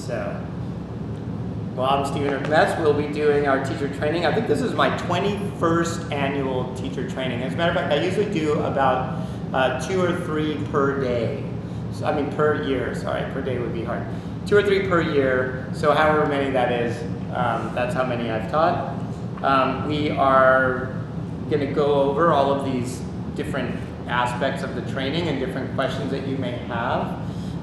So, well, I'm Stephen Metz. We'll be doing our teacher training. I think this is my 21st annual teacher training. As a matter of fact, I usually do about 2 or 3 per day. So, I mean, per year, sorry, per day would be hard. 2 or 3 per year, so however many that is, that's how many I've taught. We are going to go over all of these different aspects of the training and different questions that you may have.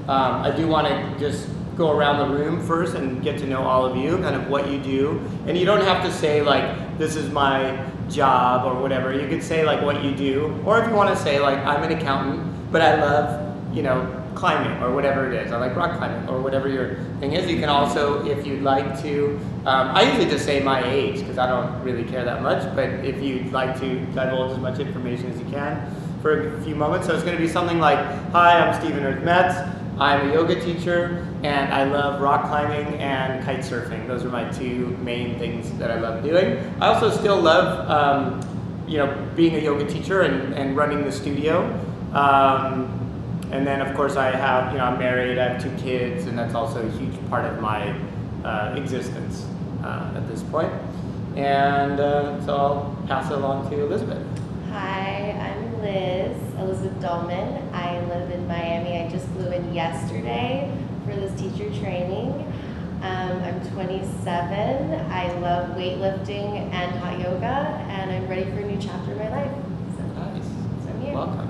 I do want to just go around the room first and get to know all of you, kind of what you do. And you don't have to say like, this is my job or whatever. You could say like what you do. Or if you want to say like, I'm an accountant, but I love, you know, climbing or whatever it is. I like rock climbing or whatever your thing is. You can also, if you'd like to, I usually just say my age because I don't really care that much, but if you'd like to divulge as much information as you can for a few moments. So it's going to be something like, hi, I'm Stephen Metz. I'm a yoga teacher and I love rock climbing and kite surfing. Those are my 2 main things that I love doing. I also still love, you know, being a yoga teacher and running the studio. And then, of course, I have, you know, I'm married, I have 2 kids, and that's also a huge part of my existence at this point. And so I'll pass it along to Elizabeth. Hi, I'm Elizabeth Dolman. I live in Miami. I just flew in yesterday for this teacher training. I'm 27. I love weightlifting and hot yoga, and I'm ready for a new chapter of my life. So, Nice. So I'm here. Welcome.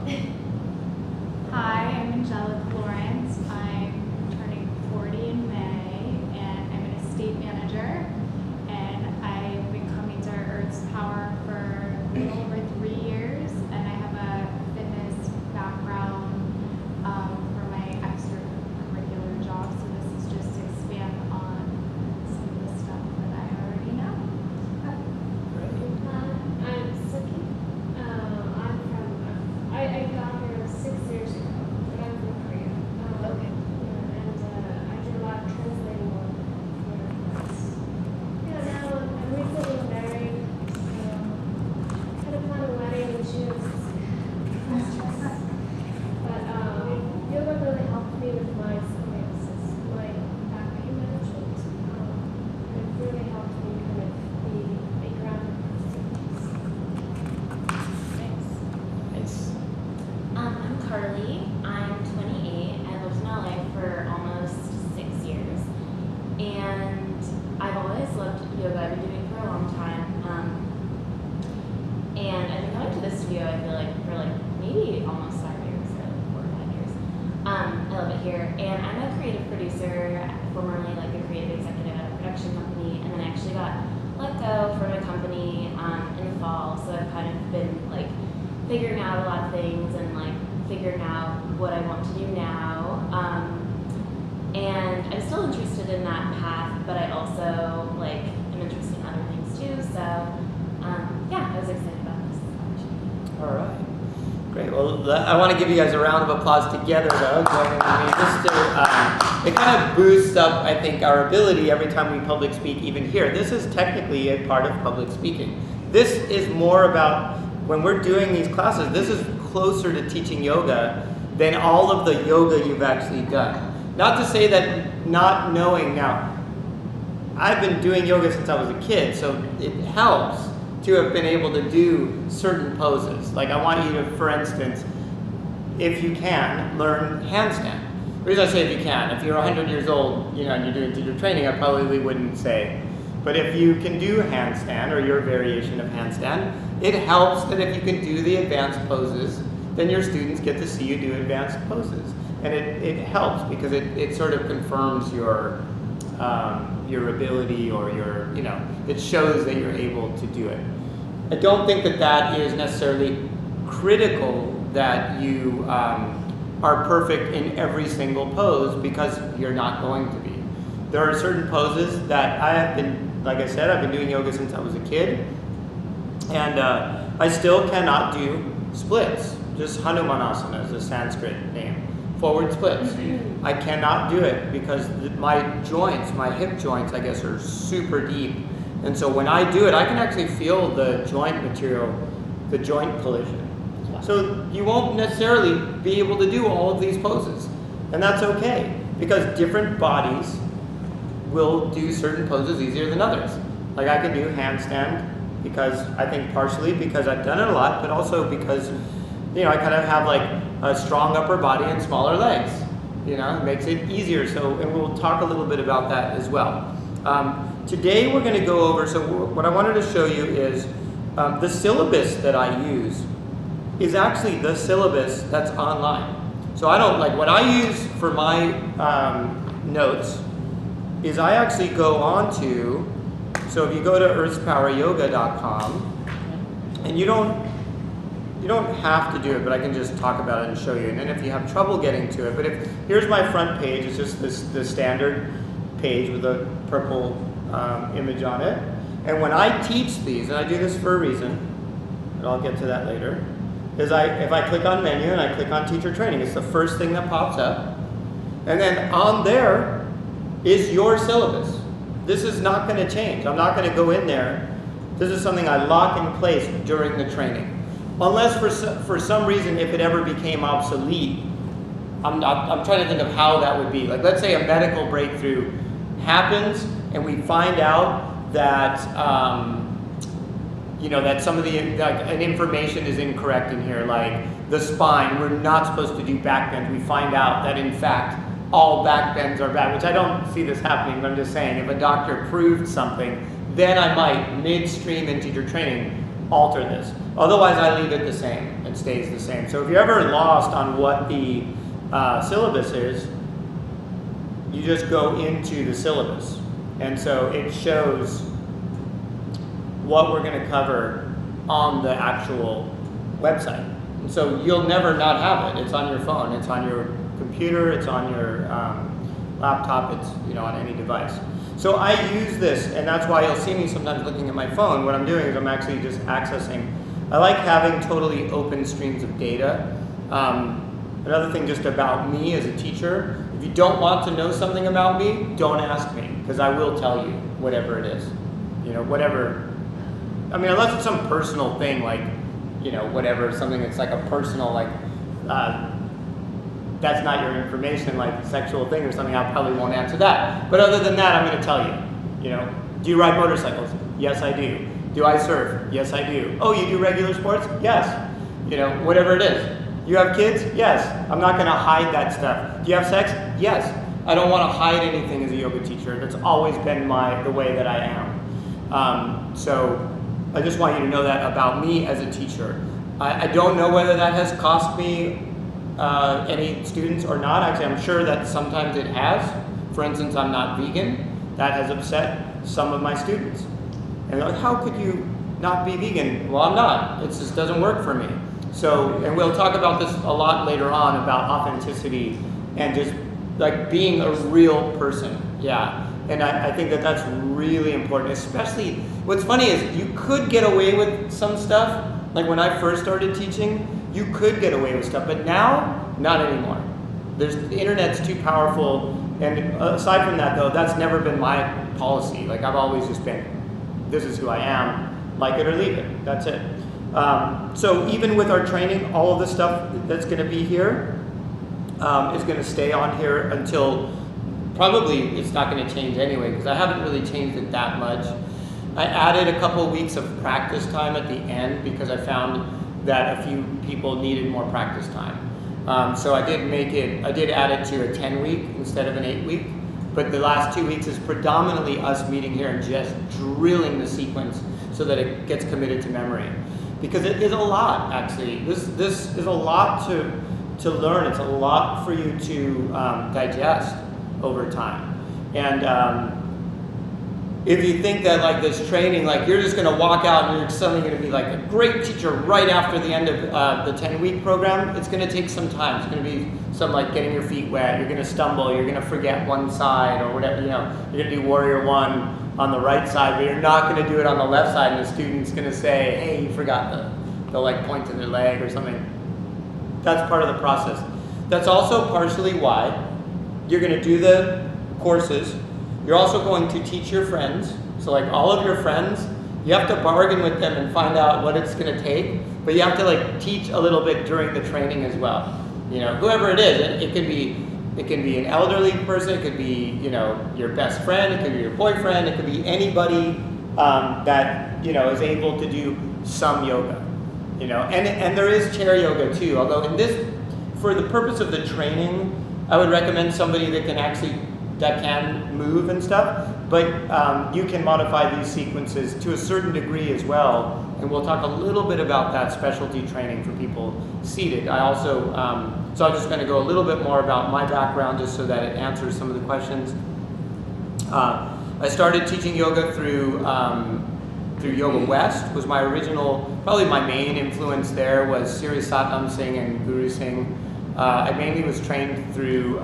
Hi, I'm Angelica Lawrence. I'm turning 40 in May, and I'm an estate manager. And I've been coming to Earth's Power for a little over 3 years, and I have a fitness background for my extracurricular job. So this is just to expand on some of the stuff that I already know. I'm Suki. I got here 6 years ago, but I'm from Korea. Okay. And I do a lot of translating work for friends. Yeah, now I'm recently married. Had a plan a wedding in June. But yoga really helped me with my scoliosis, my back pain management. It really helped me kind of be grounded. Thanks. Nice. I'm Carly. I'm 28. I lived in LA for almost 6 years. And I've always loved yoga. I've been doing it for a long time. And I've been coming to this studio, I feel like, for like maybe almost 5 years, or like 4 or 5 years. I love it here. And I'm a creative producer, formerly like a creative executive at a production company. And then I actually got let go from a company in the fall. So I've kind of been like figuring out a lot of things and like figuring out what I want to do now. And I'm still interested in that path, but I also like am interested in other things too. So yeah, I was excited about this opportunity. All right. Great. Well, I want to give you guys a round of applause together, though. Just to, it kind of boosts up, I think, our ability every time we public speak, even here. This is technically a part of public speaking. This is more about, when we're doing these classes, this is closer to teaching yoga than all of the yoga you've actually done. Not to say that not knowing now, I've been doing yoga since I was a kid, so it helps to have been able to do certain poses. Like I want you to, for instance, if you can, learn handstand. The reason I say if you can, if you're 100 years old, you know, and you're doing teacher training, I probably wouldn't say. But if you can do handstand or your variation of handstand, it helps that if you can do the advanced poses, then your students get to see you do advanced poses. And it helps because it sort of confirms your ability or your, you know, it shows that you're able to do it. I don't think that that is necessarily critical that you are perfect in every single pose because you're not going to be. There are certain poses that I have been, like I said, I've been doing yoga since I was a kid. And I still cannot do splits. Just Hanumanasana is the Sanskrit name. Forward splits. I cannot do it because my joints, my hip joints, I guess, are super deep. And so when I do it, I can actually feel the joint material, the joint collision. So you won't necessarily be able to do all of these poses. And that's okay, because different bodies will do certain poses easier than others. Like I can do handstand because I think partially because I've done it a lot, but also because, you know, I kind of have like a strong upper body and smaller legs. You know, it makes it easier. So, and we'll talk a little bit about that as well. Today we're going to go over, so what I wanted to show you is the syllabus that I use is actually the syllabus that's online. So I don't, like what I use for my notes is I actually go on to, so if you go to earthspoweryoga.com, and you don't have to do it, but I can just talk about it and show you. And then if you have trouble getting to it, but here's my front page. It's just the standard page with a purple image on it. And when I teach these, and I do this for a reason, and I'll get to that later, is if I click on menu and I click on teacher training, it's the first thing that pops up. And then on there is your syllabus. This is not going to change. I'm not going to go in there. This is something I lock in place during the training. Unless for some reason, if it ever became obsolete, I'm trying to think of how that would be. Like let's say a medical breakthrough happens and we find out that, you know, that some of an information is incorrect in here, like the spine, we're not supposed to do back bends. We find out that in fact, all back bends are bad, which I don't see this happening, but I'm just saying, if a doctor proved something, then I might, midstream in teacher training, alter this. Otherwise, I leave it the same. It stays the same. So if you're ever lost on what the syllabus is, you just go into the syllabus. And so it shows what we're going to cover on the actual website. And so you'll never not have it. It's on your phone. It's on your computer. It's on your laptop. It's, you know, on any device. So I use this, and that's why you'll see me sometimes looking at my phone. What I'm doing is I'm actually just accessing. I like having totally open streams of data. Another thing just about me as a teacher, if you don't want to know something about me, don't ask me, because I will tell you whatever it is. You know, whatever. I mean, unless it's some personal thing, like, you know, whatever, something that's like a personal, like, that's not your information, like sexual thing or something, I probably won't answer that. But other than that, I'm going to tell you. You know, do you ride motorcycles? Yes, I do. Do I surf? Yes, I do. Oh, you do regular sports? Yes. You know, whatever it is. You have kids? Yes. I'm not going to hide that stuff. Do you have sex? Yes. I don't want to hide anything as a yoga teacher. That's always been the way that I am. So I just want you to know that about me as a teacher. I don't know whether that has cost me any students or not. Actually, I'm sure that sometimes it has. For instance, I'm not vegan. That has upset some of my students. And they're like, how could you not be vegan? Well, I'm not. It just doesn't work for me. So, and we'll talk about this a lot later on about authenticity and just like being a real person. Yeah. And I think that that's really important, especially, what's funny is you could get away with some stuff. Like when I first started teaching, you could get away with stuff, but now, not anymore. The internet's too powerful, and aside from that though, that's never been my policy. Like I've always just been, this is who I am, like it or leave it, that's it. So even with our training, all of the stuff that's gonna be here is gonna stay on here until, probably it's not gonna change anyway, because I haven't really changed it that much. I added a couple weeks of practice time at the end because I found that a few people needed more practice time. So I did add it to a 10-week instead of an 8-week, but the last 2 weeks is predominantly us meeting here and just drilling the sequence so that it gets committed to memory. Because it is a lot, actually. This is a lot to learn. It's a lot for you to digest over time. And if you think that like this training, like you're just gonna walk out and you're suddenly gonna be like a great teacher right after the end of the 10-week program, it's gonna take some time. It's gonna be some like getting your feet wet, you're gonna stumble, you're gonna forget one side or whatever, you know, you're gonna do warrior one on the right side, but you're not gonna do it on the left side and the student's gonna say, hey, you forgot they'll like point to their leg or something. That's part of the process. That's also partially why you're gonna do the courses. You're also going to teach your friends. So like all of your friends, you have to bargain with them and find out what it's gonna take, but you have to like teach a little bit during the training as well. You know, whoever it is, it could be It can be an elderly person, it could be, you know, your best friend, it could be your boyfriend, it could be anybody that, you know, is able to do some yoga, you know. And there is chair yoga too, although for the purpose of the training, I would recommend somebody that can move and stuff, but you can modify these sequences to a certain degree as well, and we'll talk a little bit about that specialty training for people seated. I also, so I'm just going to go a little bit more about my background just so that it answers some of the questions. I started teaching yoga through Yoga West. Was my original, probably my main influence there was Sri Satnam Singh and Guru Singh. I mainly was trained through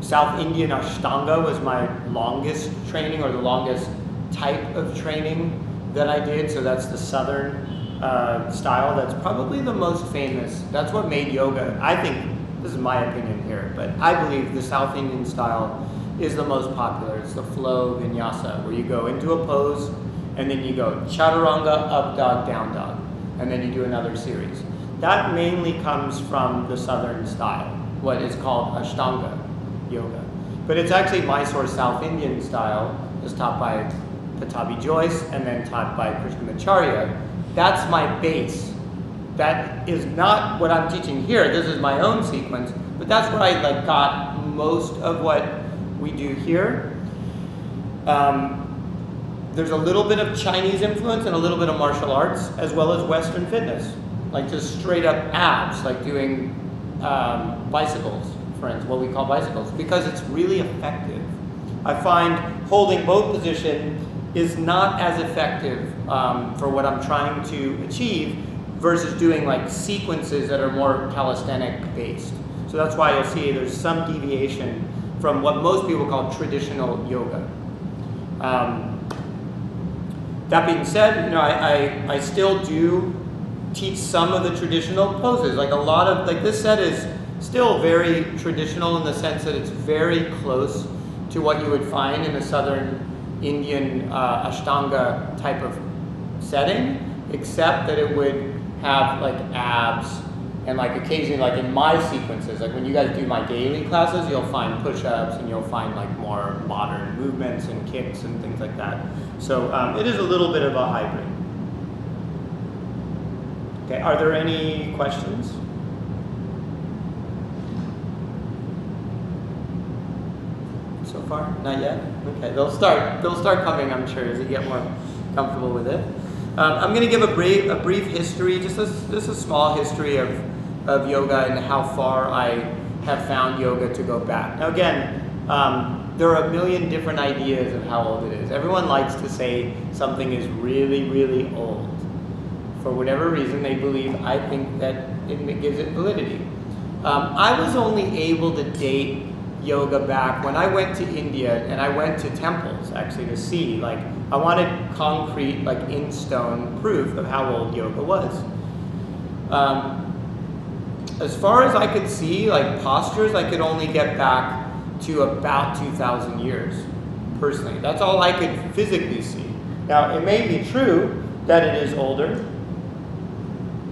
South Indian Ashtanga was my longest training, or the longest type of training that I did. So that's the southern style. That's probably the most famous. That's what made yoga. I think, this is my opinion here, but I believe the South Indian style is the most popular. It's the flow vinyasa, where you go into a pose and then you go chaturanga, up dog, down dog, and then you do another series. That mainly comes from the southern style, what is called Ashtanga yoga. But it's actually Mysore South Indian style, is taught by Pattabhi Jois and then taught by Krishnamacharya. That's my base. That is not what I'm teaching here. This is my own sequence, but that's where I got most of what we do here. There's a little bit of Chinese influence and a little bit of martial arts, as well as Western fitness, like just straight up abs, like doing bicycles, friends, what we call bicycles, because it's really effective. I find holding both position is not as effective for what I'm trying to achieve versus doing like sequences that are more calisthenic based. So that's why you'll see there's some deviation from what most people call traditional yoga. That being said, you know, I still do teach some of the traditional poses. Like a lot of, like this set is still very traditional in the sense that it's very close to what you would find in a Southern Indian Ashtanga type of setting, except that it would have like abs and like occasionally, like in my sequences, like when you guys do my daily classes, you'll find push-ups and you'll find like more modern movements and kicks and things like that. So it is a little bit of a hybrid. Okay, are there any questions? So far, not yet. Okay, they'll start coming, I'm sure, as you get more comfortable with it. I'm going to give a brief history, just a small history of yoga and how far I have found yoga to go back. Now again, there are a million different ideas of how old it is. Everyone likes to say something is really, really old. For whatever reason, they believe, I think that it gives it validity. I was only able to date yoga back when I went to India, and I went to temples actually to see, like, I wanted concrete, like in stone proof of how old yoga was. As far as I could see, like postures, I could only get back to about 2,000 years, personally. That's all I could physically see. Now, it may be true that it is older.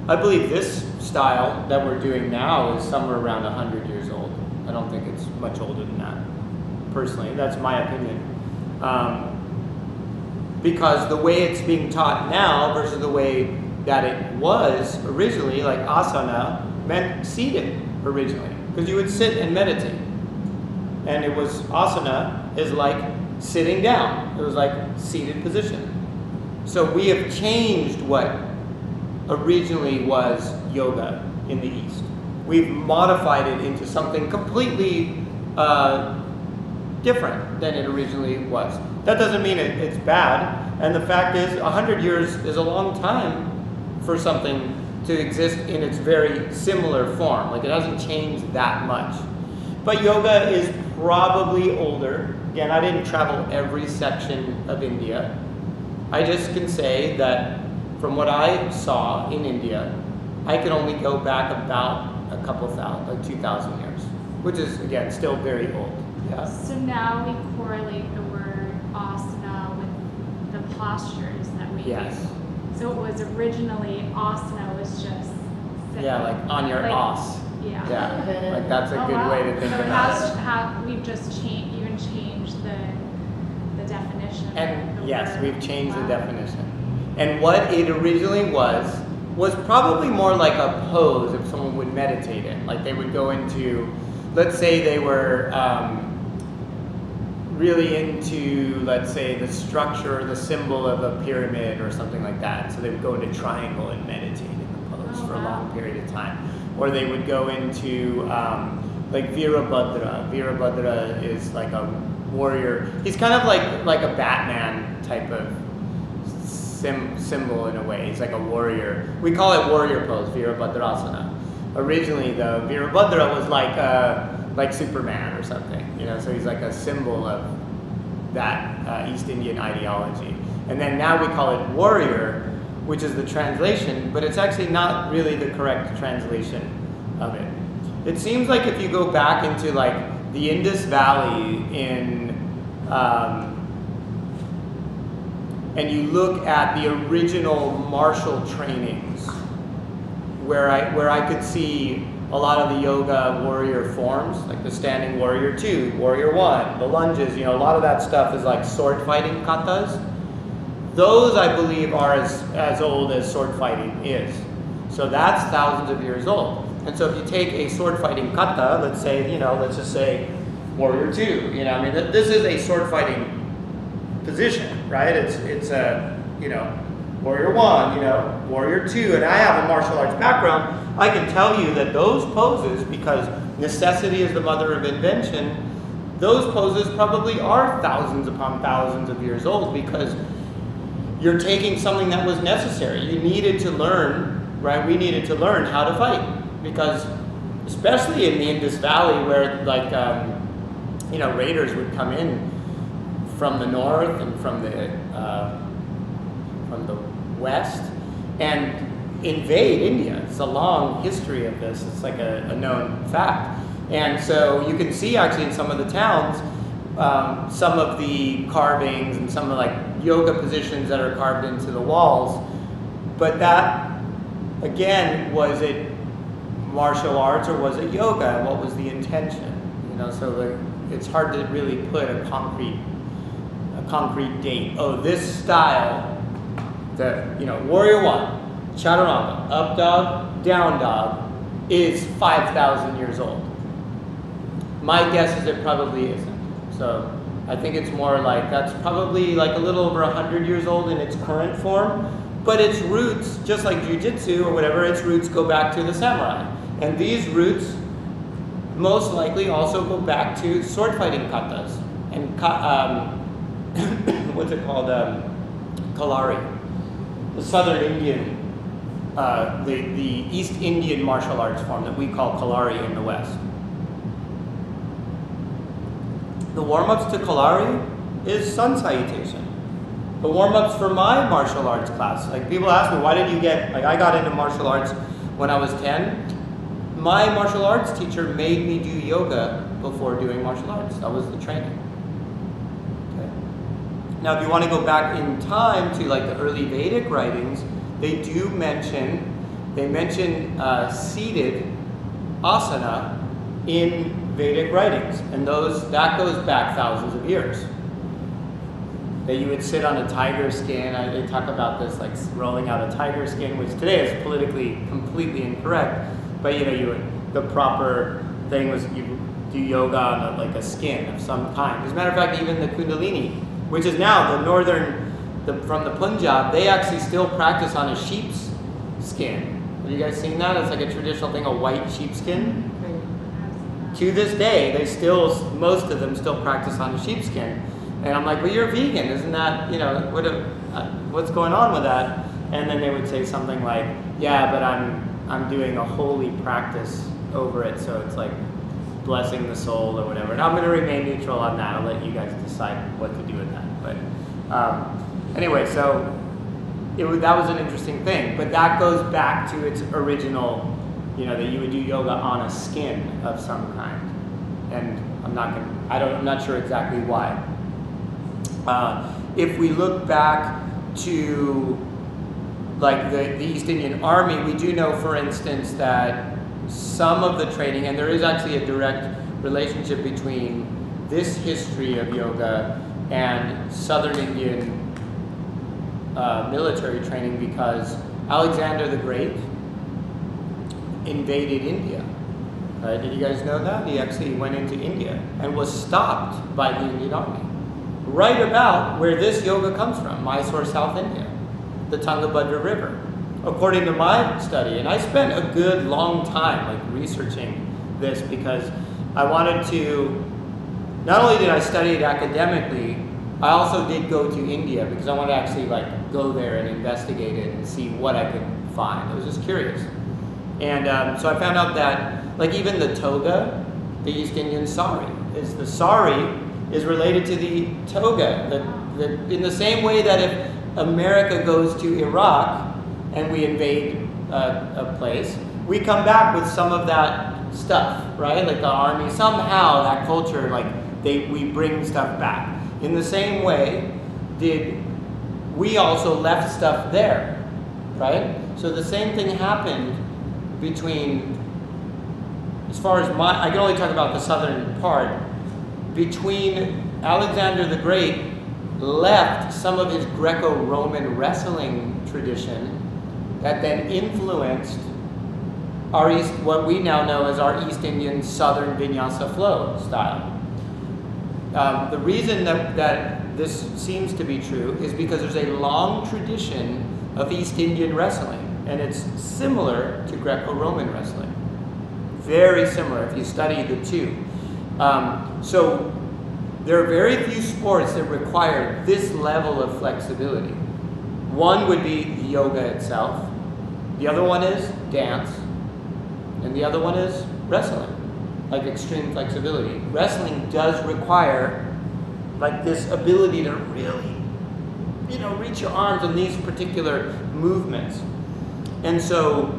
I believe this style that we're doing now is somewhere around 100 years old. I don't think it's much older than that, personally. That's my opinion. Because the way it's being taught now versus the way that it was originally, like asana, meant seated originally. Because you would sit and meditate. And it was, asana is like sitting down. It was like seated position. So we have changed what originally was yoga in the East. We've modified it into something completely different than it originally was. That doesn't mean it's bad. And the fact is, 100 years is a long time for something to exist in its very similar form. Like, it hasn't changed that much. But yoga is probably older. Again, I didn't travel every section of India. I just can say that from what I saw in India, I could only go back about a couple thousand, like 2,000 years, which is, again, still very old. Yeah. So now we correlate the word asana with the postures that we Yes. do. So it was originally asana was just sitting. Yeah, like on your Like, os. Yeah. Yeah, like that's a Oh, good wow. way to think So it about has, it. we've just changed the definition. of And the yes, word. we've changed the Wow. definition. And what it originally was probably more like a pose if someone would meditate in. Like they would go into, let's say they were really into, let's say, the structure or the symbol of a pyramid or something like that. So they would go into triangle and meditate in the pose Oh, for a wow. long period of time. Or they would go into like Virabhadra. Virabhadra is like a warrior. He's kind of like a Batman type of symbol in a way. He's like a warrior. We call it warrior pose, Virabhadrasana. Originally, though, Virabhadra was like Superman or something, you know. So he's like a symbol of that East Indian ideology. And then now we call it warrior, which is the translation, but it's actually not really the correct translation of it. It seems like if you go back into like the Indus Valley and you look at the original martial trainings, where I could see a lot of the yoga warrior forms, like the standing warrior 2, warrior 1, the lunges, you know, a lot of that stuff is like sword fighting katas. Those, I believe, are as old as sword fighting is. So that's thousands of years old. And so if you take a sword fighting kata, let's just say warrior 2, you know, I mean, this is a sword fighting position, right? It's a, you know, warrior 1, you know, warrior 2, and I have a martial arts background. I can tell you that those poses, because necessity is the mother of invention, those poses probably are thousands upon thousands of years old, because you're taking something that was necessary. You needed to learn, right? We needed to learn how to fight, because especially in the Indus Valley, where like you know, raiders would come in from the north and from the west and invade India. It's a long history of this. It's like a known fact. And so you can see actually in some of the towns, some of the carvings and some of like yoga positions that are carved into the walls. But that, again, was it martial arts or was it yoga? And what was the intention? You know, so it's hard to really put a concrete date. Oh, this style, warrior 1, chaturanga, up dog, down dog, is 5,000 years old. My guess is it probably isn't. So I think it's more like that's probably like a little over 100 years old in its current form, but its roots, just like jiu-jitsu or whatever, its roots go back to the samurai. And these roots most likely also go back to sword fighting katas and what's it called? Kalari. The Southern Indian, the East Indian martial arts form that we call Kalari in the West. The warm-ups to Kalari is sun salutation. The warm-ups for my martial arts class, like people ask me, why did you get, like I got into martial arts when I was 10. My martial arts teacher made me do yoga before doing martial arts. That was the training. Okay. Now, if you want to go back in time to like the early Vedic writings, they mention seated asana in Vedic writings, and that goes back thousands of years. That you would sit on a tiger skin. They talk about this like rolling out a tiger skin, which today is politically completely incorrect. But the proper thing was you do yoga on like a skin of some kind. As a matter of fact, even the Kundalini, which is now from the Punjab, they actually still practice on a sheep's skin. Have you guys seen that? It's like a traditional thing, a white sheepskin. To this day, most of them still practice on a sheepskin. And I'm like, well, you're vegan, isn't that, what's going on with that? And then they would say something like, yeah, but I'm doing a holy practice over it, so it's like blessing the soul or whatever. And I'm going to remain neutral on that. I'll let you guys decide what to do with that. But anyway, so that was an interesting thing. But that goes back to its original, that you would do yoga on a skin of some kind. And I'm not sure exactly why. If we look back to like the East Indian Army, we do know, for instance, that some of the training, and there is actually a direct relationship between this history of yoga and Southern Indian military training, because Alexander the Great invaded India. Right? Did you guys know that? He actually went into India and was stopped by the Indian army. Right about where this yoga comes from, Mysore, South India, the Tungabhadra River, according to my study. And I spent a good long time researching this, because I wanted to, not only did I study it academically, I also did go to India because I wanted to actually go there and investigate it and see what I could find. I was just curious. And so I found out that even the toga, the East Indian sari, the sari is related to the toga. In the same way that if America goes to Iraq and we invade a place, we come back with some of that stuff, right? Like the army, somehow that culture, we bring stuff back. In the same way, we also left stuff there, right? So the same thing happened between, as far as I can only talk about the southern part, between Alexander the Great left some of his Greco-Roman wrestling tradition that then influenced what we now know as our East Indian Southern Vinyasa flow style. The reason that this seems to be true is because there's a long tradition of East Indian wrestling, and it's similar to Greco-Roman wrestling. Very similar if you study the two. So there are very few sports that require this level of flexibility. One would be yoga itself. The other one is dance. And the other one is wrestling, extreme flexibility. Wrestling does require this ability to really, reach your arms in these particular movements. And so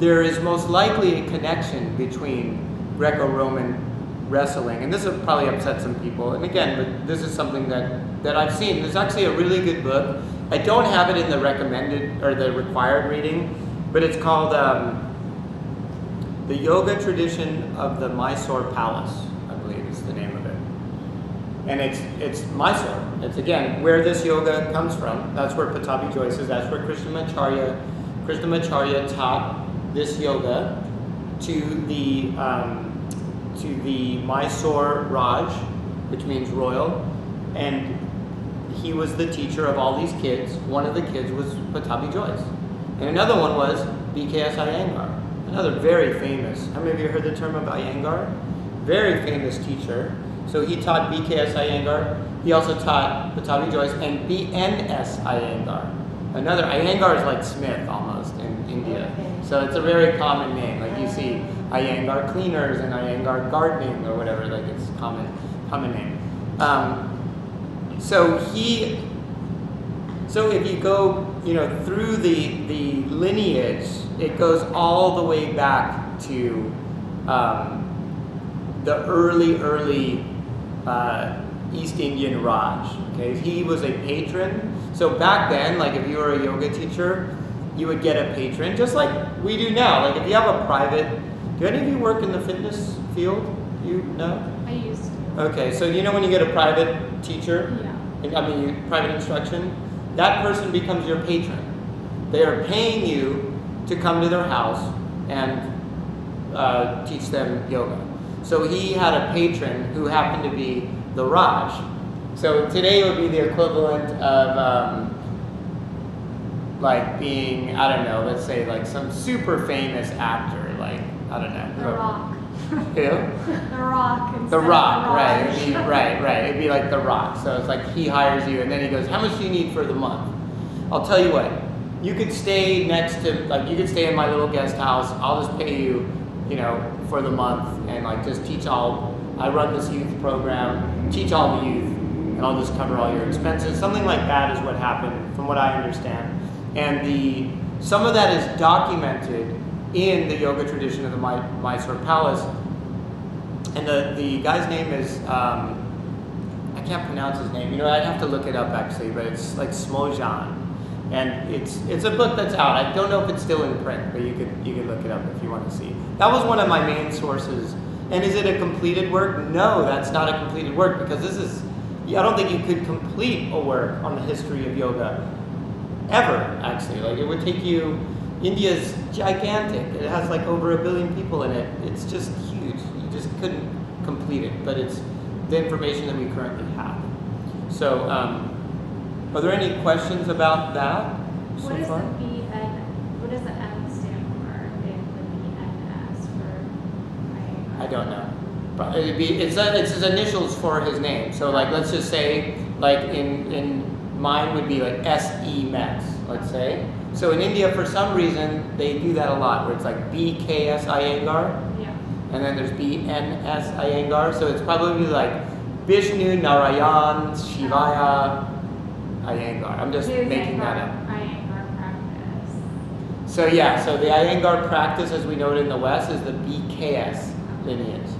there is most likely a connection between Greco-Roman wrestling, and this will probably upset some people, and again, but this is something that I've seen. There's actually a really good book. I don't have it in the recommended or the required reading, but it's called The Yoga Tradition of the Mysore Palace, I believe is the name of it. And it's Mysore. It's, again, where this yoga comes from. That's where Pattabhi Jois is. That's where Krishnamacharya taught this yoga to the Mysore Raj, which means royal, and he was the teacher of all these kids. One of the kids was Pattabhi Jois, and another one was B.K.S. Iyengar, another very famous. How many of you heard the term of Iyengar? Very famous teacher. So he taught B.K.S. Iyengar. He also taught Pattabhi Jois and B.N.S. Iyengar. Another Iyengar is like Smith almost in India. So it's a very common name. You see Iyengar Cleaners and Iyengar Gardening or whatever. It's common name. So if you go, through the lineage, it goes all the way back to the early East Indian Raj. Okay, he was a patron. So back then, if you were a yoga teacher, you would get a patron, just like we do now. If you have a private, do any of you work in the fitness field? You know? I used to. Okay, so when you get a private teacher, private instruction, that person becomes your patron. They are paying you to come to their house and teach them yoga. So he had a patron who happened to be the Raj. So today it would be the equivalent of being, I don't know, let's say some super famous actor, I don't know. The Rock. Who? The Rock. The Rock, right. Right. It'd be like The Rock. So it's he hires you and then he goes, how much do you need for the month? I'll tell you what, you could stay next to, you could stay in my little guest house. I'll just pay you, for the month and just teach I run this youth program, teach all the youth, and I'll just cover all your expenses. Something like that is what happened from what I understand. And some of that is documented in the yoga tradition of the Mysore Palace. And the guy's name is, I can't pronounce his name. I'd have to look it up actually, but it's Smojan. And it's a book that's out. I don't know if it's still in print, but you could look it up if you want to see. That was one of my main sources. And is it a completed work? No, that's not a completed work, because I don't think you could complete a work on the history of yoga ever, actually. Like, it would take you, India's gigantic. It has like over 1 billion people in it. It's just huge. You just couldn't complete it, but it's the information that we currently have. So, are there any questions about that so What is far? the BN? What does the M stand for? The BNS for? I don't know. But it's his initials for his name. So like, let's just say, like in mine would be like S.E. Metz, let's say. So in India, for some reason, they do that a lot, where it's like B.K.S. Iyengar, Yeah. and then there's B.N.S. Iyengar. So it's probably like Vishnu Narayan Shivaya Iyengar. I'm just making that up. Iyengar practice. So yeah, so the Iyengar practice, as we know it in the West, is the BKS lineage.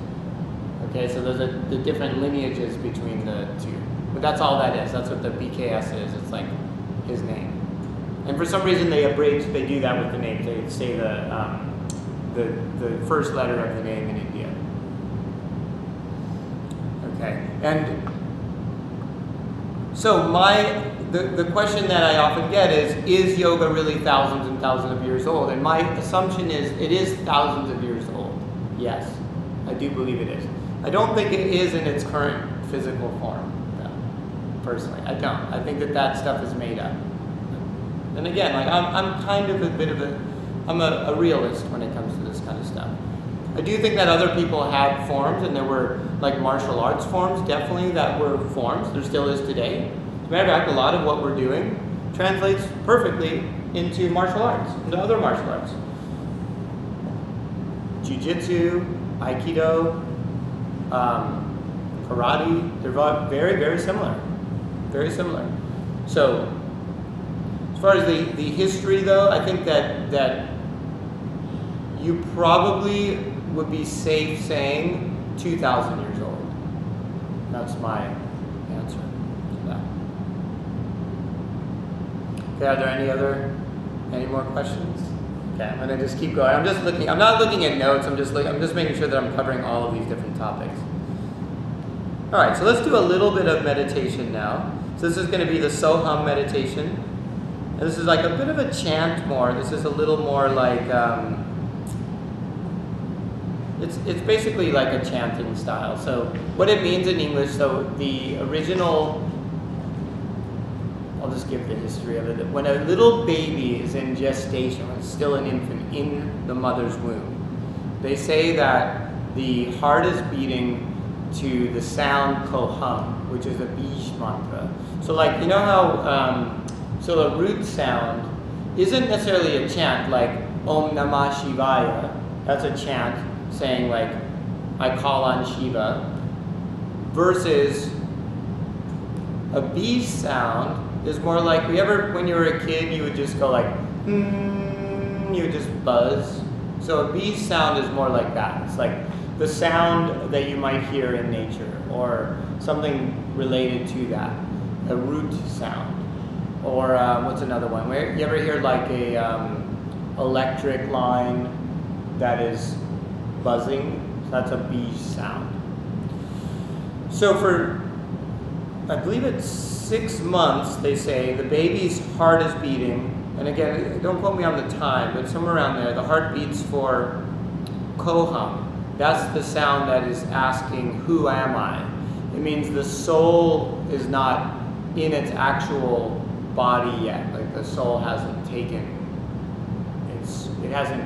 Okay, so those are the different lineages between the two. But that's all that is. That's what the BKS is. It's like his name. And for some reason they do that with the names. They say the first letter of the name in India. Okay, and so the question that I often get is yoga really thousands and thousands of years old? And my assumption is it is thousands of years old. Yes, I do believe it is. I don't think it is in its current physical form, though, personally. I don't. I think that stuff is made up. And again, like I'm kind of I'm a realist when it comes to this kind of stuff. I do think that other people had forms, and there were like martial arts forms, definitely, that were forms. There still is today. As a matter of fact, a lot of what we're doing translates perfectly into martial arts, into other martial arts. Jiu-jitsu, Aikido, karate, they're very, very similar. Very similar. So, as far as the history, though, I think that you probably would be safe saying 2,000 years old. That's my answer to that. Okay, are there any more questions? Okay, I'm gonna just keep going. I'm not looking at notes, I'm just making sure that I'm covering all of these different topics. All right, so let's do a little bit of meditation now. So this is gonna be the Soham meditation. And this is like a bit of a chant more. This is a little more like, it's basically like a chanting style. So what it means in English, so the original, I'll just give the history of it. When a little baby is in gestation, when it's still an infant in the mother's womb, they say that the heart is beating to the sound Koham, which is a Bij mantra. So like, you know how, so a root sound isn't necessarily a chant like Om Namah Shivaya. That's a chant saying like, I call on Shiva. Versus a Bij sound is more like, when you were a kid, you would just go like, you would just buzz. So a Bij sound is more like that. It's like the sound that you might hear in nature, or something related to that. A root sound. Or what's another one? You ever hear like a electric line that is buzzing? So that's a Bij sound. So for, I believe it's 6 months, they say, the baby's heart is beating. And again, don't quote me on the time, but somewhere around there, the heart beats for Koham. That's the sound that is asking, who am I? It means the soul is not in its actual body yet. Like the soul hasn't it hasn't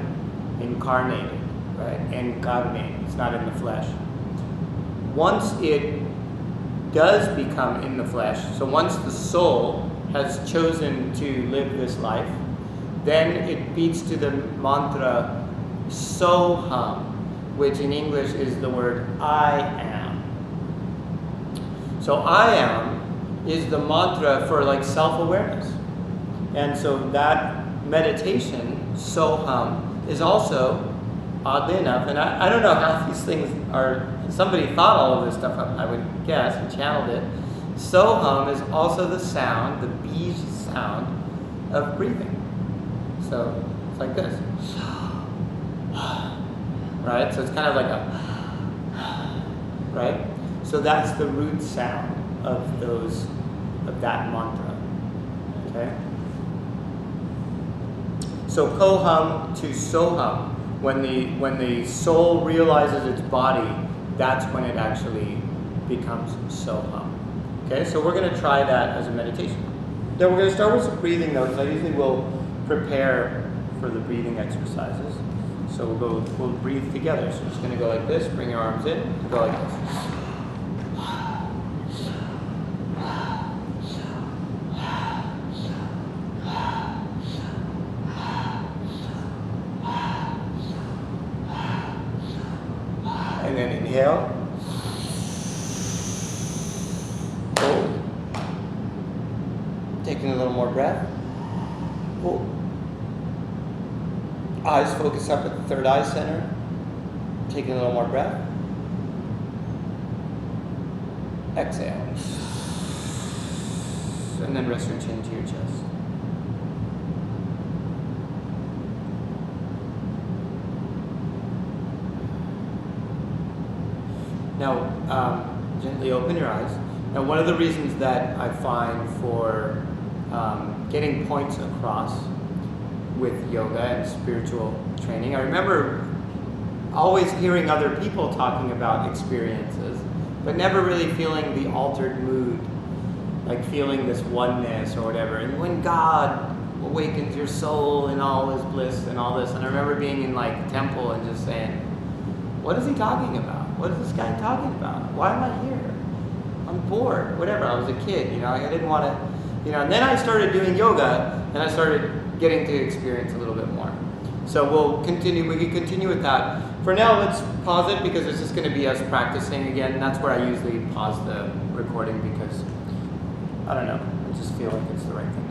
incarnated, right? Incarnate, it's not in the flesh. Once it does become in the flesh, so once the soul has chosen to live this life, then it beats to the mantra Soham, which in English is the word I am. So I am is the mantra for like self-awareness. And so that meditation, Soham, is also, oddly enough, and I don't know how these things are, somebody thought all of this stuff up, I would guess, and channeled it. Soham is also the sound, the Bij sound, of breathing. So it's like this. Right? So it's kind of like a, right? So that's the root sound of that mantra. Okay? So kohum to sohum, when the soul realizes its body, that's when it actually becomes sohum. Okay, so we're going to try that as a meditation. Then we're going to start with some breathing though, because I usually will prepare for the breathing exercises. So we'll breathe together. So we're just going to go like this, bring your arms in, and go like this. And then inhale. Hold. Taking a little more breath. Hold. Eyes focus up at the third eye center. Taking a little more breath. Exhale. And then rest your chin to your chest. Now, gently open your eyes. Now, one of the reasons that I find for getting points across with yoga and spiritual training, I remember always hearing other people talking about experiences, but never really feeling the altered mood, like feeling this oneness or whatever. And when God awakens your soul in all his bliss and all this, and I remember being in like a temple and just saying, what is he talking about? What is this guy talking about? Why am I here? I'm bored, whatever. I was a kid, I didn't want to, and then I started doing yoga and I started getting to experience a little bit more. So we can continue with that. For now, let's pause it because it's just going to be us practicing again. And that's where I usually pause the recording because, I don't know, I just feel like it's the right thing.